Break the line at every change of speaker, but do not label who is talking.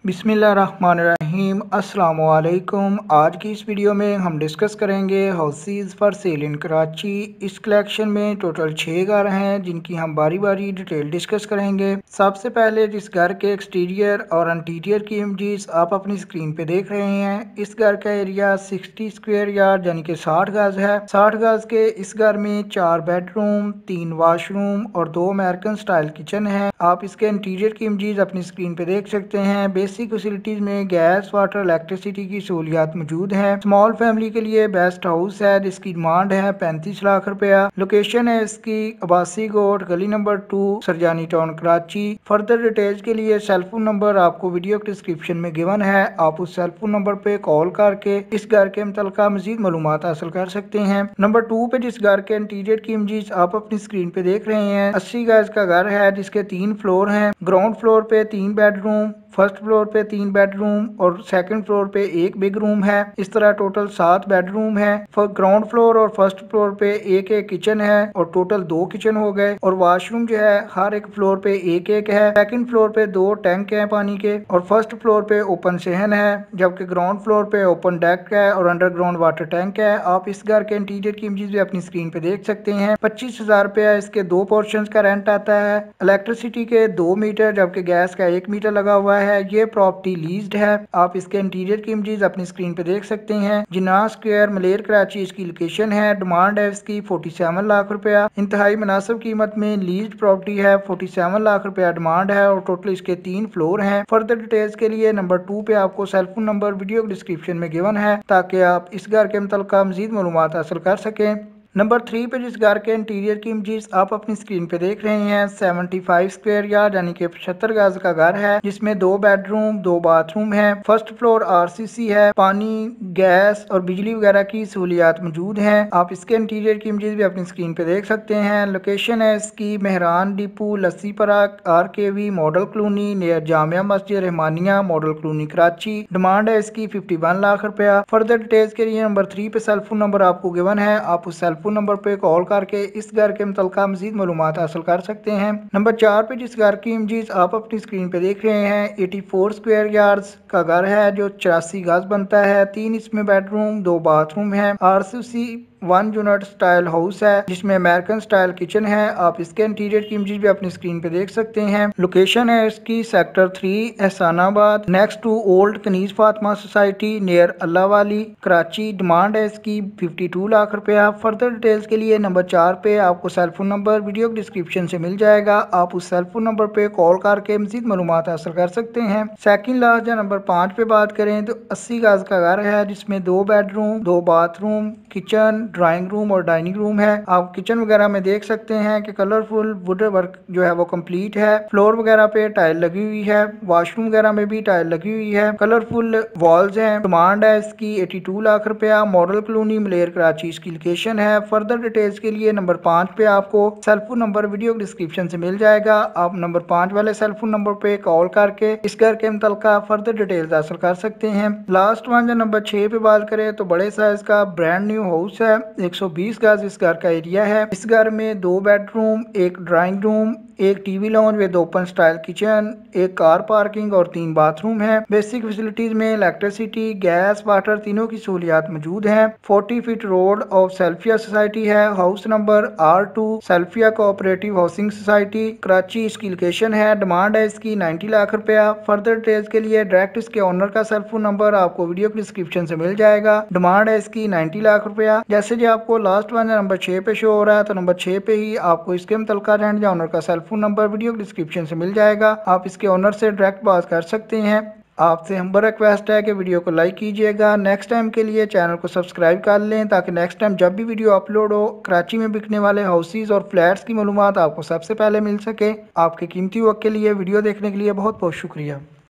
बिस्मिल्लाहिर्रहमानिर्रहीम अस्सलाम वालेकुम। आज की इस वीडियो में हम डिस्कस करेंगे हाउसेस फॉर सेल इन कराची। इस कलेक्शन में टोटल 6 घर हैं जिनकी हम बारी बारी डिटेल डिस्कस करेंगे। सबसे पहले जिस घर के एक्सटीरियर और इंटीरियर की इमेजेस आप अपनी स्क्रीन पे देख रहे हैं, इस घर का एरिया 60 स्क्वायर यार्ड यानी कि 60 गज है। 60 गज के इस घर में 4 बेडरूम, 3 वाशरूम और 2 अमेरिकन स्टाइल किचन है। आप इसके इंटीरियर की इमेजेस अपनी स्क्रीन पे देख सकते हैं। बेसिक फैसिलिटीज में गैस, वाटर, इलेक्ट्रिसिटी की सहूलियात मौजूद है। स्मॉल फैमिली के लिए बेस्ट हाउस है जिसकी डिमांड है 35 लाख रुपया। लोकेशन है इसकी अब्बासी गोट, गली number 2, Sarjani town, Karachi. Further details के लिए सेलफोन नंबर आपको वीडियो के डिस्क्रिप्शन में गिवन है। आप उस सेलफोन नंबर पे कॉल करके इस घर के मुतल्लिका मजीद मालूमात हासिल कर सकते हैं। नंबर 2 पे जिस घर के इंटीरियर की इमेजेस आप अपनी स्क्रीन पे देख रहे हैं, 80 गज का घर है जिसके 3 फ्लोर हैं। ग्राउंड फ्लोर पे 3 बेडरूम, फर्स्ट फ्लोर पे 3 बेडरूम और सेकंड फ्लोर पे 1 बिग रूम है। इस तरह टोटल 7 बेडरूम है। ग्राउंड फ्लोर और फर्स्ट फ्लोर पे एक एक किचन है और टोटल 2 किचन हो गए। और वाशरूम जो है हर एक फ्लोर पे एक एक है। सेकंड फ्लोर पे 2 टैंक है पानी के और फर्स्ट फ्लोर पे ओपन सहन है, जबकि ग्राउंड फ्लोर पे ओपन डेक है और अंडरग्राउंड वाटर टैंक है। आप इस घर के इंटीरियर की इमेजेस भी अपनी स्क्रीन पे देख सकते हैं। 25,000 रुपया इसके 2 पोर्शन का रेंट आता है। इलेक्ट्रिसिटी के 2 मीटर जबकि गैस का 1 मीटर लगा हुआ है। ये प्रॉपर्टी लीज्ड है। आप इसके इंटीरियर की इमेजेस अपनी स्क्रीन पे देख सकते हैं। जिन्ना स्क्वायर, मलेर, कराची इसकी लोकेशन है। डिमांड है इसकी 47 लाख रुपया। इंतहाई मुनासिब कीमत में लीज्ड प्रॉपर्टी है। 47 लाख रुपया डिमांड है और टोटल इसके 3 फ्लोर हैं। फर्दर डिटेल्स के लिए नंबर 2 पे आपको सेलफोन नंबर वीडियो डिस्क्रिप्शन में गिवन है ताकि आप इस घर के मुतल्लिका मजीद मालूमात हासिल कर सकें। नंबर 3 पे जिस घर के इंटीरियर की इमेजेस आप अपनी स्क्रीन पे देख रहे हैं, 75 स्क्वायर यार्ड यानी कि 75 गज का घर है जिसमें 2 बेडरूम, 2 बाथरूम है। फर्स्ट फ्लोर आरसीसी है। पानी, गैस और बिजली वगैरह की सहूलियात मौजूद हैं। आप इसके इंटीरियर की इमेजेस भी अपनी स्क्रीन पे देख सकते हैं। लोकेशन है इसकी Mehran depot, Lassipara, RKV model colony near Jamia Masjid Rahmania, model colony, Karachi. Demand है इसकी 51 लाख रुपया। फर्दर डिटेल्स के लिए नंबर 3 पे सेलफोन नंबर आपको गिवन है। आप उस सेलफोन नंबर पे कॉल करके इस घर के मुतल्लिका मजीद मालूमात हासिल कर सकते हैं। नंबर 4 पे जिस घर की इमेजेस आप अपनी स्क्रीन पे देख रहे हैं, 84 स्क्वायर यार्ड्स का घर है जो 84 गज बनता है। 3 इसमें बेडरूम, 2 बाथरूम है। RCC 1 यूनिट स्टाइल हाउस है जिसमें अमेरिकन स्टाइल किचन है। आप इसके इंटीरियर की इमेजेस भी अपनी स्क्रीन पे देख सकते हैं। लोकेशन है इसकी sector 3 Ehsanabad, next to old Kaneez Fatima society near Allah Wali, Karachi. Demand है इसकी 52 लाख रुपया। फर्दर डिटेल्स के लिए नंबर 4 पे आपको सेलफोन नंबर वीडियो डिस्क्रिप्शन से मिल जाएगा। आप उस सेलफोन नंबर पे कॉल करके मजीद मालूमात हासिल कर सकते हैं। सेकंड लास्ट या नंबर 5 पे बात करें तो 80 गज का घर है जिसमें 2 bedroom, 2 bathroom, kitchen, drawing room और डाइनिंग रूम है। आप किचन वगैरह में देख सकते हैं कि कलरफुल वुड वर्क जो है वो कंप्लीट है। फ्लोर वगैरह पे टाइल लगी हुई है। वॉशरूम वगैरह में भी टाइल लगी हुई है। कलरफुल वॉल्स हैं। डिमांड है इसकी 82 लाख रुपया। मॉडल कॉलोनी, मलेर, कराची इसकी लोकेशन है। फर्दर डिटेल्स के लिए नंबर 5 पे आपको सेलफोन नंबर वीडियो डिस्क्रिप्शन से मिल जाएगा। आप नंबर 5 वाले सेलफोन नंबर पे कॉल करके इस घर के मुतल्लिका फर्दर डिटेल्स हासिल कर सकते हैं। लास्ट वन जो नंबर 6 पे बात करें तो बड़े साइज का ब्रांड न्यू हाउस है। 120 गज इस घर का एरिया है। इस घर में 2 bedroom, 1 drawing room, 1 TV lounge with open style kitchen, 1 car parking और 3 बाथरूम है। बेसिक फैसिलिटीज में इलेक्ट्रिसिटी, गैस, वाटर तीनों की सहूलियात मौजूद हैं। 40 feet road off Selfia society है। House number R2 Selfia cooperative housing society, Karachi इसकी लोकेशन है। डिमांड है इसकी 90 लाख रुपया। फर्दर डिटेल्स के लिए डायरेक्ट इसके ओनर का सेलफोन नंबर आपको वीडियो के डिस्क्रिप्शन से मिल जाएगा। डिमांड है इसकी 90 लाख रुपया। जैसे जी आपको लास्ट वन नंबर 6 पे शो हो रहा है तो नंबर 6 पे ही आपको इसके मुतल्लिका रेंट या ओनर का सेलफोन नंबर वीडियो डिस्क्रिप्शन से मिल जाएगा। आप इसके ओनर से डायरेक्ट बात कर सकते हैं। आपसे हम्बल रिक्वेस्ट है कि वीडियो को लाइक कीजिएगा। नेक्स्ट टाइम के लिए चैनल को सब्सक्राइब कर लें ताकि नेक्स्ट टाइम जब भी वीडियो अपलोड हो कराची में बिकने वाले हाउसेज और फ्लैट्स की मालूमात आपको सबसे पहले मिल सके। आपके कीमती वक्त के लिए वीडियो देखने के लिए बहुत बहुत शुक्रिया।